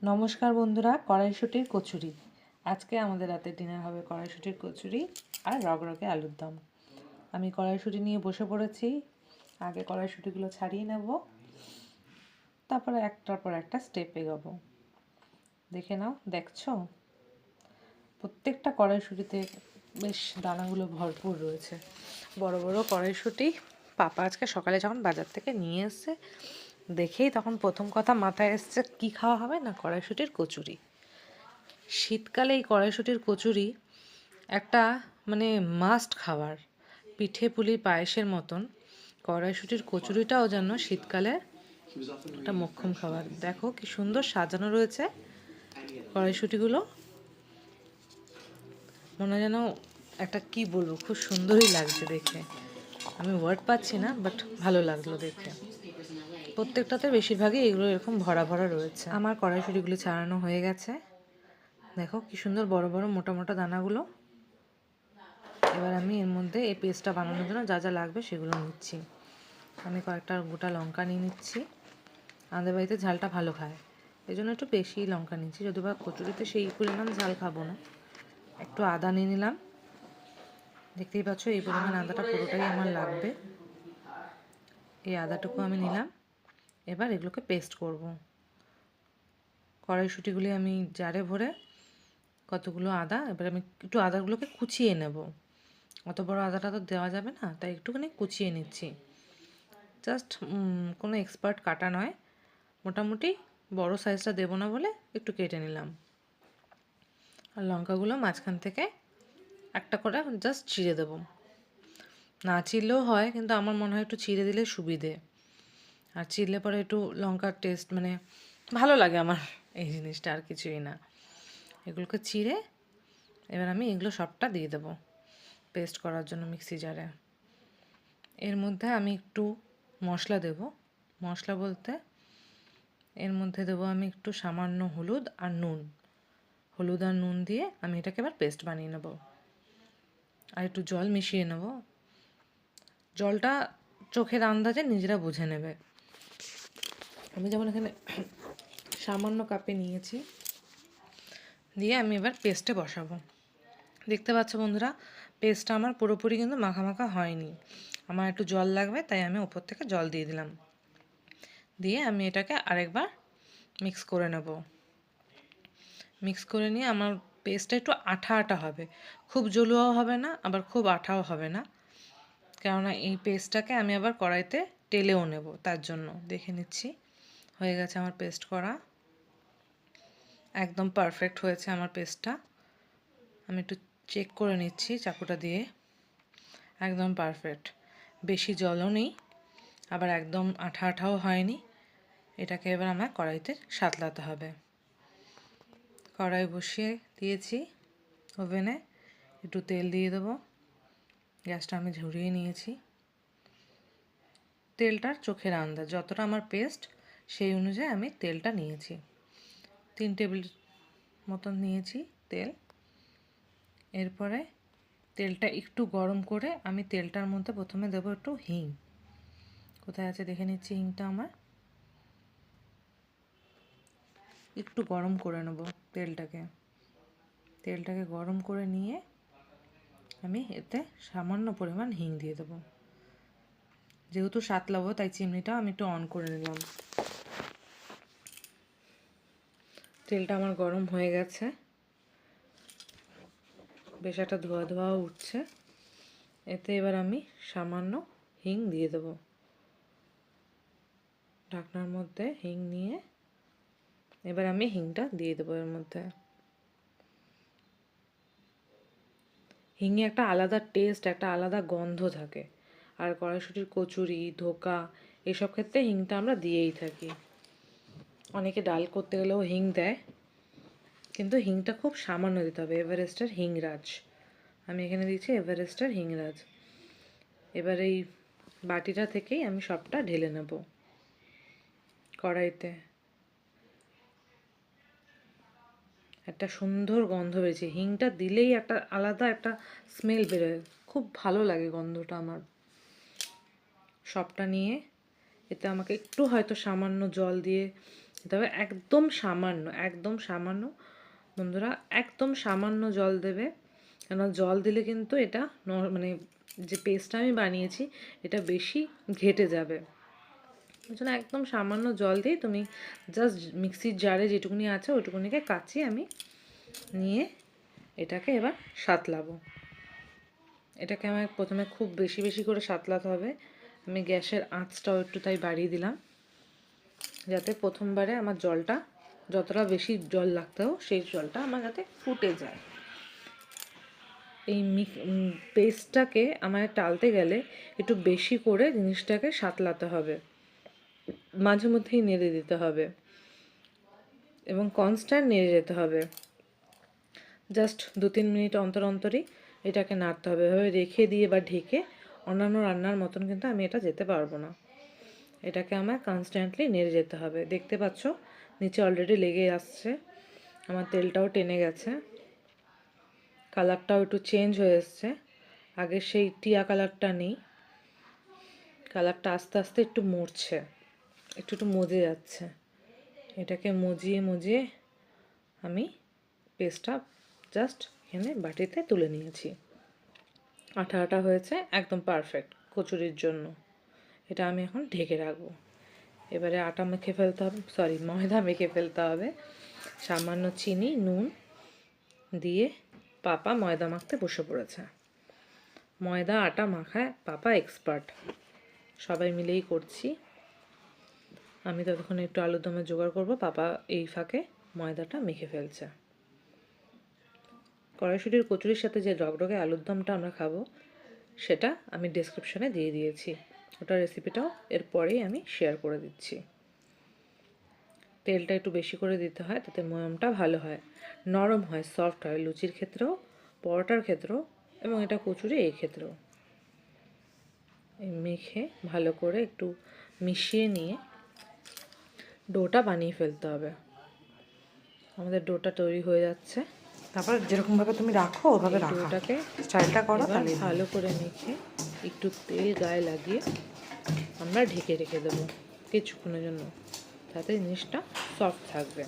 নমস্কার বন্ধুরা, কড়াইশুঁটির কচুরি। আজকে আমাদের রাতে ডিনার হবে কড়াইশুঁটির কচুরি আর রগরগে আলুর দম। আমি কড়াইশুঁটি নিয়ে বসে পড়েছি। আগে কড়াইশুঁটিগুলো ছাড়িয়ে নেব, তারপরে একটার পর একটা স্টেপ এগোবো। দেখে নাও, দেখছো প্রত্যেকটা কড়াইশুঁটিতে বেশ দানাগুলো ভরপুর রয়েছে। বড় বড় কড়াইশুঁটি। পাপা আজকে সকালে যখন বাজার থেকে নিয়ে এসছে, দেখেই তখন প্রথম কথা মাথায় এসছে কী খাওয়া হবে না, কড়াইশুঁটির কচুরি। শীতকালে এই কড়াইশুঁটির কচুরি একটা মাস্ট খাবার। পিঠে পুলি পায়েসের মতন কড়াইশুঁটির কচুরিটাও যেন শীতকালে একটা মোক্ষম খাবার। দেখো কি সুন্দর সাজানো রয়েছে কড়াইশুঁটিগুলো, মনে যেন একটা কি বলবো, খুব সুন্দরই লাগছে দেখে। আমি ওয়ার্ড পাচ্ছি না, বাট ভালো লাগলো দেখে। প্রত্যেকটাতে বেশিরভাগই এগুলো এরকম ভরা ভরা রয়েছে। আমার কড়াইশুঁটিগুলো ছাড়ানো হয়ে গেছে। দেখো কি সুন্দর বড় বড় মোটা মোটা দানাগুলো। এবার আমি এর মধ্যে এই পেস্টটা বানানোর জন্য যা যা লাগবে সেগুলো নিচ্ছি। আমি কয়েকটা গোটা লঙ্কা নিয়ে নিচ্ছি। আমাদের বাড়িতে ঝালটা ভালো খায়, এই জন্য একটু বেশি লঙ্কা নিচ্ছি, যদিও বা কচুরিতে সেই পরিমাণ ঝাল খাবো না। একটু আদা নিয়ে নিলাম, দেখতেই পাচ্ছ এই পরিমাণ আদাটা পুরোটাই আমার লাগবে। এই আদাটুকু আমি নিলাম। এবার এগুলোকে পেস্ট করব। কড়াইশুঁটিগুলি আমি জারে ভরে কতগুলো আদা, এবার আমি একটু আদাগুলোকে কুচিয়ে নেব। অত বড় আদাটা তো দেওয়া যাবে না, তাই একটুখানি কুচিয়ে নিচ্ছি। জাস্ট কোনো এক্সপার্ট কাটা নয়, মোটামুটি বড় সাইজটা দেবো না বলে একটু কেটে নিলাম। আর লঙ্কাগুলো মাঝখান থেকে একটা করে জাস্ট চিড়ে দেবো। না চিড়লেও হয়, কিন্তু আমার মনে হয় একটু চিড়ে দিলে সুবিধে। আর চিড়লে পরে একটু লঙ্কার টেস্ট ভালো লাগে আমার, এই জিনিসটা আর কিছুই না। এগুলোকে চিড়ে এবার আমি এগুলো সবটা দিয়ে দেবো পেস্ট করার জন্য মিক্সি জারে। এর মধ্যে আমি একটু মশলা দেব। মশলা বলতে এর মধ্যে দেবো আমি একটু সামান্য হলুদ আর নুন। হলুদ আর নুন দিয়ে আমি এটাকে এবার পেস্ট বানিয়ে নেব। আর একটু জল মিশিয়ে নেব। জলটা চোখের আন্দাজে নিজেরা বুঝে নেবে। আমি যেমন এখানে সামান্য কাপে নিয়েছি, দিয়ে আমি এবার পেস্টে বসাবো। দেখতে পাচ্ছ বন্ধুরা, পেস্টটা আমার পুরোপুরি কিন্তু মাখা মাখা হয়নি। আমার একটু জল লাগবে, তাই আমি ওপর থেকে জল দিয়ে দিলাম। দিয়ে আমি এটাকে আরেকবার মিক্স করে নেব। মিক্স করে নিয়ে আমার পেস্টটা একটু আঠা আঠা হবে, খুব জলুয়াও হবে না, আবার খুব আঠাও হবে না। কেননা এই পেস্টটাকে আমি আবার কড়াইতে টেলেও নেব, তার জন্য। দেখে নিচ্ছি, হয়ে গেছে আমার পেস্ট করা। একদম পারফেক্ট হয়েছে আমার পেস্টটা। আমি একটু চেক করে নিচ্ছি চাকুটা দিয়ে। একদম পারফেক্ট, বেশি জলও নেই, আবার একদম আঠা আঠাও হয়নি। এটাকে এবার আমার কড়াইতে সাতলাতে হবে। কড়াই বসিয়ে দিয়েছি ওভেনে, একটু তেল দিয়ে দেবো। গ্যাসটা আমি ঝরিয়ে নিয়েছি। তেলটার চোখের আন্দাজ, যতটা আমার পেস্ট সেই অনুযায়ী আমি তেলটা নিয়েছি। 3 টেবিল মতন নিয়েছি তেল। এরপরে তেলটা একটু গরম করে আমি তেলটার মধ্যে প্রথমে দেবো একটু হিং। কোথায় আছে দেখে নিচ্ছি হিংটা আমার। একটু গরম করে নেব তেলটাকে। তেলটাকে গরম করে নিয়ে আমি এতে সামান্য পরিমাণ হিং দিয়ে দেবো। যেহেতু সাতলাবো তাই চিমনিটাও আমি একটু অন করে নিলাম। তেলটা আমার গরম হয়ে গেছে, বেশ একটা ধোয়া ধোয়াও উঠছে। এতে এবার আমি সামান্য হিং দিয়ে দেবো। ঢাকনার মধ্যে হিং নিয়ে এবার আমি হিংটা দিয়ে দেবো এর মধ্যে। হিঙে একটা আলাদা টেস্ট, একটা আলাদা গন্ধ থাকে। আর কড়াইশুঁটির কচুরি, ধোকা এসব ক্ষেত্রে হিংটা আমরা দিয়েই থাকি। অনেকে ডাল করতে গেলেও হিং দেয়, কিন্তু হিংটা খুব সামান্য দিতে হবে। এভারেস্টের হিংরাজ, আমি এখানে দিচ্ছি এভারেস্টের হিংরাজ। এবার এই বাটিটা থেকেই আমি সবটা ঢেলে নেব কড়াইতে। একটা সুন্দর গন্ধ বেরিয়েছে, হিংটা দিলেই একটা আলাদা একটা স্মেল বেরোয়, খুব ভালো লাগে গন্ধটা আমার। সবটা নিয়ে এতে আমাকে একটু হয়তো সামান্য জল দিয়ে তবে একদম সামান্য, একদম সামান্য বন্ধুরা, একদম সামান্য জল দেবে। কেন জল দিলে কিন্তু এটা মানে যে পেস্টটা আমি বানিয়েছি এটা বেশি ঘেটে যাবে। ওই জন্য একদম সামান্য জল দিয়ে তুমি জাস্ট মিক্সির জারে যেটুকুনি আছে ওইটুকুনিকে কাচিয়ে আমি নিয়ে এটাকে এবার সাঁতলাবো। এটাকে আমার প্রথমে খুব বেশি বেশি করে সাঁতলাতে হবে। আমি গ্যাসের আঁচটাও একটু তাই বাড়িয়ে দিলাম, যাতে প্রথমবারে আমার জলটা যতটা বেশি জল লাগতেও সেই জলটা আমার যাতে ফুটে যায়। এই পেস্টটাকে আমার টালতে গেলে একটু বেশি করে জিনিসটাকে সাঁতলাতে হবে, মাঝে মধ্যেই নেড়ে দিতে হবে এবং কনস্ট্যান্ট নেড়ে যেতে হবে। জাস্ট 2-3 মিনিট অন্তর অন্তরই এটাকে নাড়তে হবে। এভাবে রেখে দিয়ে বা ঢেকে অন্যান্য রান্নার মতন কিন্তু আমি এটা যেতে পারবো না। এটাকে আমার কনস্ট্যান্টলি নেড়ে যেতে হবে। দেখতে পাচ্ছ নিচে অলরেডি লেগে আসছে, আমার তেলটাও টেনে গেছে, কালারটাও একটু চেঞ্জ হয়ে এসছে। আগে সেই টিয়া কালারটা নেই, কালারটা আস্তে আস্তে একটু মরছে, একটু একটু মজে যাচ্ছে। এটাকে মজিয়ে মজিয়ে আমি পেস্টটা জাস্ট এখানে বাটিতে তুলে নিয়েছি। আঠা আঠা হয়েছে, একদম পারফেক্ট কচুরির জন্য। এটা আমি এখন ঢেকে রাখবো। এবারে আটা মেখে ফেলতে হবে, সরি ময়দা মেখে ফেলতে হবে। সামান্য চিনি নুন দিয়ে পাপা ময়দা মাখতে বসে পড়েছে। ময়দা আটা মাখায় পাপা এক্সপার্ট, সবাই মিলেই করছি। আমি ততক্ষণ একটু আলুর দমে জোগাড় করবো, পাপা এই ফাঁকে ময়দাটা মেখে ফেলছে। কড়াইশুঁটির কচুরির সাথে যে রগরগে আলুর দমটা আমরা খাবো সেটা আমি ডেসক্রিপশনে দিয়ে দিয়েছি, ওটার রেসিপিটাও এরপরেই আমি শেয়ার করে দিচ্ছি। তেলটা একটু বেশি করে দিতে হয়, তাতে ময়মটা ভালো হয়, নরম হয়, সফট হয়, লুচির ক্ষেত্রেও পরোটার ক্ষেত্রেও এবং এটা কচুরি এই ক্ষেত্রেও। মেখে ভালো করে একটু মিশিয়ে নিয়ে ডোটা বানিয়ে ফেলতে হবে। আমাদের ডোটা তৈরি হয়ে যাচ্ছে। তারপর যেরকমভাবে তুমি রাখো ওভাবে রাখো, ডোটাকে স্টাইলটা করো এবার তাহলে ভালো করে মেখে একটু তেল গায়ে লাগিয়ে আমরা ঢেকে রেখে দেবো কিছুক্ষণের জন্য, তাতে জিনিসটা সফট থাকবে।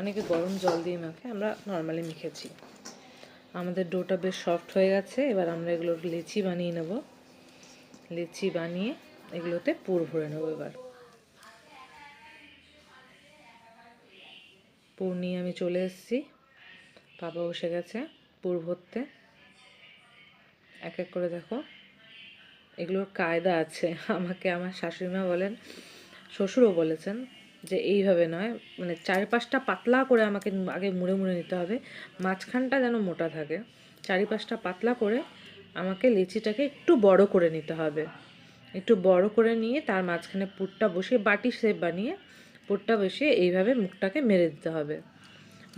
অনেকে গরম জল দিয়ে মাখে, আমরা নর্মালি মেখেছি। আমাদের ডোটা বেশ সফট হয়ে গেছে। এবার আমরা এগুলোর লেচি বানিয়ে নেব। লেচি বানিয়ে এগুলোতে পুর ভরে নেবো। এবার পুর নিয়ে আমি চলে এসেছি, পাপা বসে গেছে পুর ভরতে। এক এক করে দেখো, এগুলোর কায়দা আছে। আমাকে আমার শাশুড়িমা বলেন, শ্বশুরও বলেছেন যে এইভাবে নয়, মানে চারিপাশটা পাতলা করে আমাকে আগে মুড়ে মুড়ে নিতে হবে, মাঝখানটা যেন মোটা থাকে। চারিপাশটা পাতলা করে আমাকে লিচিটাকে একটু বড় করে নিতে হবে। একটু বড় করে নিয়ে তার মাঝখানে পুরটা বসিয়ে বাটি শেপ বানিয়ে পুরটা বসিয়ে এইভাবে মুখটাকে মেরে দিতে হবে।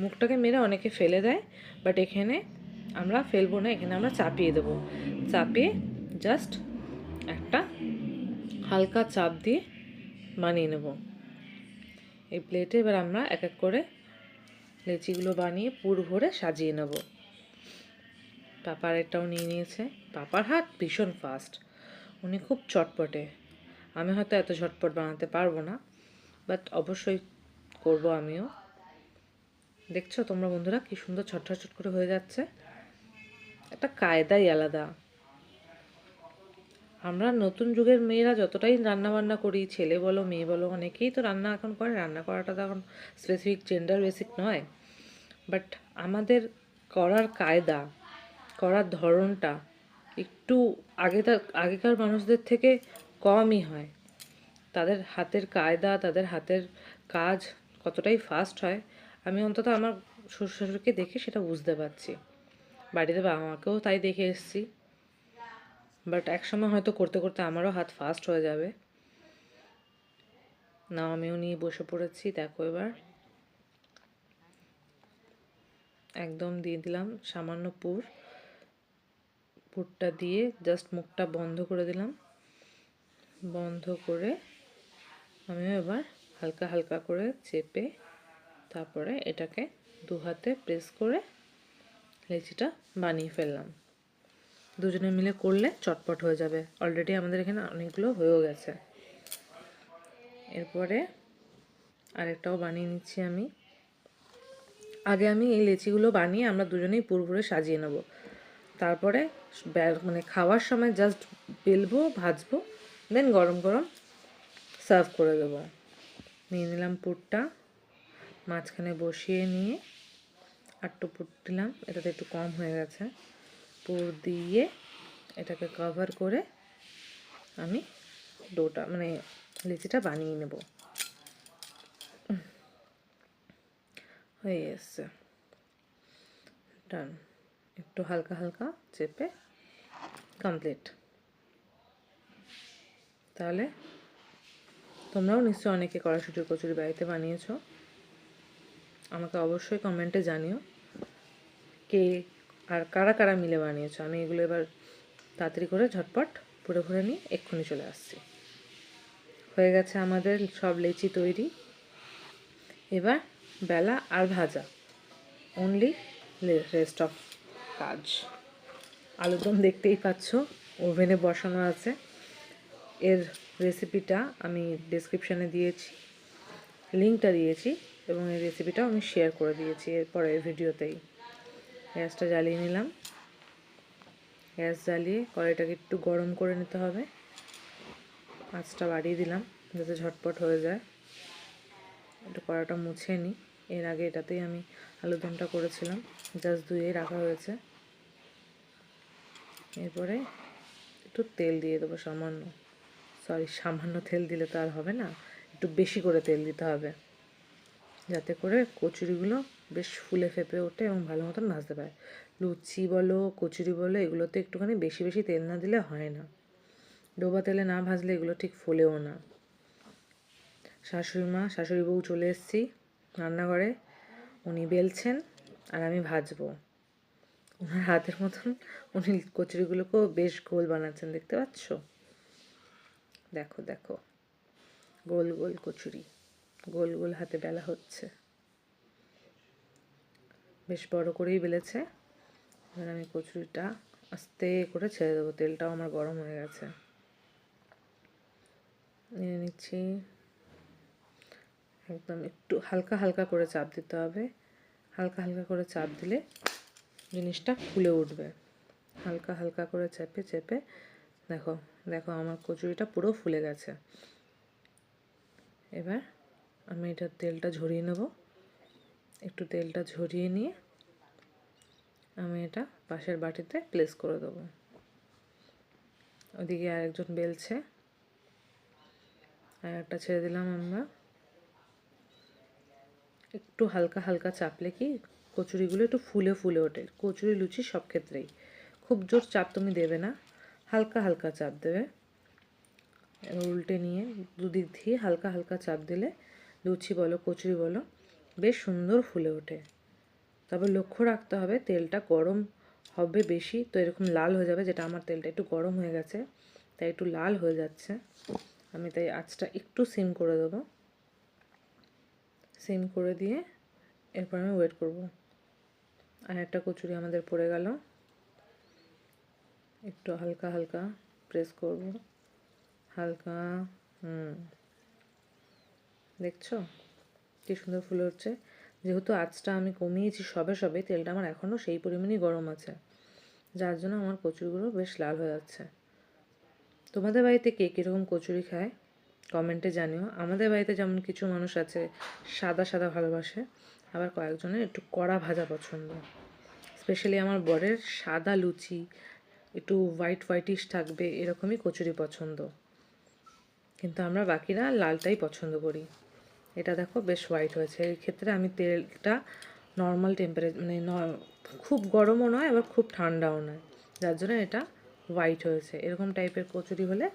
মুখটাকে মেরে অনেকে ফেলে দেয়, বাট এখানে আমরা ফেলবো না, এখানে আমরা চাপিয়ে দেবো। চাপিয়ে জাস্ট একটা হালকা চাপ দিয়ে বানিয়ে নেব এই প্লেটে। এবার আমরা এক এক করে লেচিগুলো বানিয়ে পুর ভরে সাজিয়ে নেব। পাপার এটাও নিয়ে নিয়েছে। পাপার হাত ভীষণ ফাস্ট, উনি খুব চটপটে। আমি হয়তো এত ঝটপট বানাতে পারবো না, বাট অবশ্যই করব আমিও। দেখছো তোমরা বন্ধুরা কি সুন্দর ছটছট করে হয়ে যাচ্ছে, একটা কায়দাই আলাদা। আমরা নতুন যুগের মেয়েরা যতটাই রান্না বান্না করি, ছেলে বলো মেয়ে বলো, অনেকেই তো রান্না এখন করে। রান্না করাটা তো এখন স্পেসিফিক জেন্ডার বেসিক নয়, বাট আমাদের করার কায়দা, করার ধরনটা একটু আগেকার মানুষদের থেকে কমই হয়। তাদের হাতের কায়দা, তাদের হাতের কাজ কতটাই ফাস্ট হয়, আমি অন্তত আমার শ্বশুর শাশুড়িকে দেখে সেটা বুঝতে পারছি। বাড়িতে বাবা মাকেও তাই দেখে এসেছি, বাট একসময় হয়তো করতে করতে আমারও হাত ফাস্ট হয়ে যাবে। না, আমিও নিয়ে বসে পড়েছি। দেখো এবার একদম দিয়ে দিলাম সামান্য পুর। পুরটা দিয়ে জাস্ট মুখটা বন্ধ করে দিলাম। বন্ধ করে আমিও এবার হালকা হালকা করে চেপে তারপরে এটাকে দু হাতে প্রেস করে লেচিটা বানিয়ে ফেললাম। দুজনে মিলে করলে চটপট হয়ে যাবে। অলরেডি আমাদের এখানে অনেকগুলো হয়েও গেছে। এরপরে আরেকটাও বানিয়ে নিচ্ছি আমি। আগে আমি এই লেচিগুলো বানিয়ে আমরা দুজনেই পুরোপুরি সাজিয়ে নেব, তারপরে মানে খাওয়ার সময় জাস্ট বেলবো, ভাজবো, দেন গরম গরম সার্ভ করে দেবো। নিয়ে নিলাম পুরটা, মাঝখানে বসিয়ে নিয়ে আটটু পুর দিলাম, এটাতে একটু কম হয়ে গেছে। পুর দিয়ে এটাকে কভার করে আমি ডোটা মানে লিচিটা বানিয়ে নেব। হয়ে এসছে, ডান। একটু হালকা হালকা চেপে কমপ্লিট। তাহলে তোমরাও নিশ্চয়ই অনেকে কড়াইশুঁটির কচুরি বাড়িতে বানিয়েছো। আমাকে অবশ্যই কমেন্টে জানিও কে আর কারা কারা মিলে বানিয়েছো। আমি এগুলো এবার তাড়াতাড়ি করে ঝটপট পুরো ভরে নিয়ে এক্ষুনি চলে আসছি। হয়ে গেছে আমাদের সব লেচি তৈরি। এবার বেলা আর ভাজা, অনলি রেস্ট অফ কাজ। আলুরদম দেখতেই পাচ্ছ ওভেনে বসানো আছে। এর রেসিপিটা আমি ডেসক্রিপশানে দিয়েছি, লিঙ্কটা দিয়েছি, এবং এই রেসিপিটাও আমি শেয়ার করে দিয়েছি এরপরের ভিডিওতেই। গ্যাসটা জ্বালিয়ে নিলাম। গ্যাস জ্বালিয়ে কড়াইটাকে একটু গরম করে নিতে হবে। আঁচটা বাড়িয়ে দিলাম যাতে ঝটপট হয়ে যায়। একটু কড়াটা মুছে নিই। এর আগে এটাতেই আমি আলুরদমটা করেছিলাম, জাস্ট ধুয়ে রাখা হয়েছে। এরপরে একটু তেল দিয়ে দেবো সামান্য, সামান্য তেল দিলে তো আর হবে না, একটু বেশি করে তেল দিতে হবে যাতে করে কচুরিগুলো বেশ ফুলে ফেপে ওঠে এবং ভালো মতন ভাজতে পারে। লুচি বলো কচুরি বলো এগুলোতে একটুখানি বেশি বেশি তেল না দিলে হয় না। ডোবা তেলে না ভাজলে এগুলো ঠিক ফোলেও না। শাশুড়ি বউ চলে এসেছি রান্নাঘরে, উনি বেলছেন আর আমি ভাজবো। ওনার হাতের মতন উনি কচুরিগুলোকেও বেশ গোল বানাচ্ছেন, দেখতে পাচ্ছ? দেখো দেখো, গোল গোল কচুরি, গোল গোল হাতে বেলা হচ্ছে। বেশ বড় করেই বেলেছে। এবার আমি কচুরিটা আস্তে করে ছেড়ে দেবো, তেলটাও আমার গরম হয়ে গেছে। নিয়ে নিচ্ছি, একদম একটু হালকা হালকা করে চাপ দিতে হবে। হালকা হালকা করে চাপ দিলে জিনিসটা ফুলে উঠবে। হালকা হালকা করে চেপে চেপে দেখো দেখো আমার কচুরিটা পুরো ফুলে গেছে। এবার আমি এটার তেলটা ঝরিয়ে নেব। একটু তেলটা ঝরিয়ে নিয়ে আমি এটা পাশের বাটিতে প্লেস করে দেবো। ওদিকে আরেকজন বেলছে, আর একটা ছেড়ে দিলাম আমরা। একটু হালকা হালকা চাপলে কি কচুরিগুলো একটু ফুলে ফুলে ওঠে। কচুরি লুচি সব ক্ষেত্রেই খুব জোর চাপ তুমি দেবে না, হালকা হালকা চাপ দেবে। উল্টে নিয়ে দুদিক দিয়ে হালকা হালকা চাপ দিলে লুচি বলো কচুরি বলো বেশ সুন্দর ফুলে ওঠে। তবে লক্ষ্য রাখতে হবে তেলটা গরম হবে বেশি, তো এরকম লাল হয়ে যাবে, যেটা আমার তেলটা একটু গরম হয়ে গেছে তাই একটু লাল হয়ে যাচ্ছে। আমি তাই আঁচটা একটু সিম করে দেবো। সিম করে দিয়ে এরপর আমি ওয়েট করব। আর একটা কচুরি আমাদের পড়ে গেল, একটু হালকা হালকা প্রেস করব, হালকা। দেখছো কি সুন্দর ফুলে হচ্ছে। যেহেতু আঁচটা আমি কমিয়েছি সবে সবে, তেলটা আমার এখনও সেই পরিমাণই গরম আছে, যার জন্য আমার কচুরিগুলো বেশ লাল হয়ে যাচ্ছে। তোমাদের বাড়িতে কে কীরকম কচুরি খায় কমেন্টে জানিও। আমাদের বাড়িতে যেমন কিছু মানুষ আছে সাদা সাদা ভালোবাসে, আবার কয়েকজনের একটু কড়া ভাজা পছন্দ। স্পেশালি আমার বরের সাদা লুচি একটু হোয়াইট হোয়াইটিশ থাকবে এরকমই কচুরি পছন্দ, কিন্তু আমরা বাকিরা লালটাই পছন্দ করি। এটা দেখো বেশ হোয়াইট হয়েছে। এই ক্ষেত্রে আমি তেলটা নর্মাল টেম্পারেচার মানে খুব গরমও নয় আবার খুব ঠান্ডাও নয়, যার জন্য এটা হোয়াইট হয়েছে। এরকম টাইপের কচুরি হলে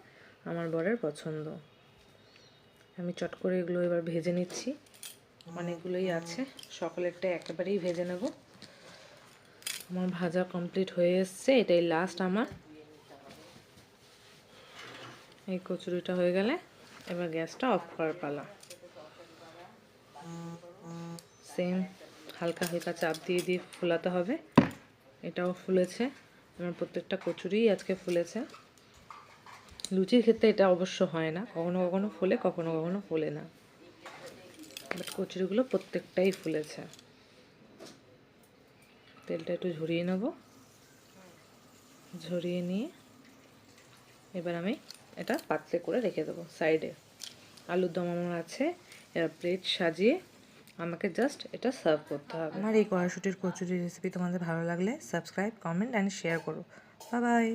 আমার বরের পছন্দ। আমি চট করে এগুলো এবার ভেজে নিচ্ছি, অনেকগুলোই আছে, সকলেরটা একেবারেই ভেজে নেব। আমার ভাজা কমপ্লিট হয়ে এসছে, এটাই লাস্ট আমার। এই কচুরিটা হয়ে গেলে এবার গ্যাসটা অফ করার পালা। সেম হালকা হালকা চাপ দিয়ে দিয়ে ফোলাতে হবে। এটাও ফুলেছে, আমার প্রত্যেকটা কচুরিই আজকে ফুলেছে। লুচির ক্ষেত্রে এটা অবশ্য হয় না, কখনো কখনো ফোলে কখনো কখনো ফোলে না। বাট কচুরিগুলো প্রত্যেকটাই ফুলেছে। তেলটা একটু ঝরিয়ে নেব, ঝরিয়ে নিয়ে এবার আমি এটা পাতলে করে রেখে দেবো সাইডে। আলুর দম আমার আছে, এবার প্লেট সাজিয়ে আমাকে জাস্ট এটা সার্ভ করতে হবে। আমার এই কড়াইশুটির কচুরি রেসিপি তোমাদের ভালো লাগলে সাবস্ক্রাইব, কমেন্ট অ্যান্ড শেয়ার করো। Bye bye.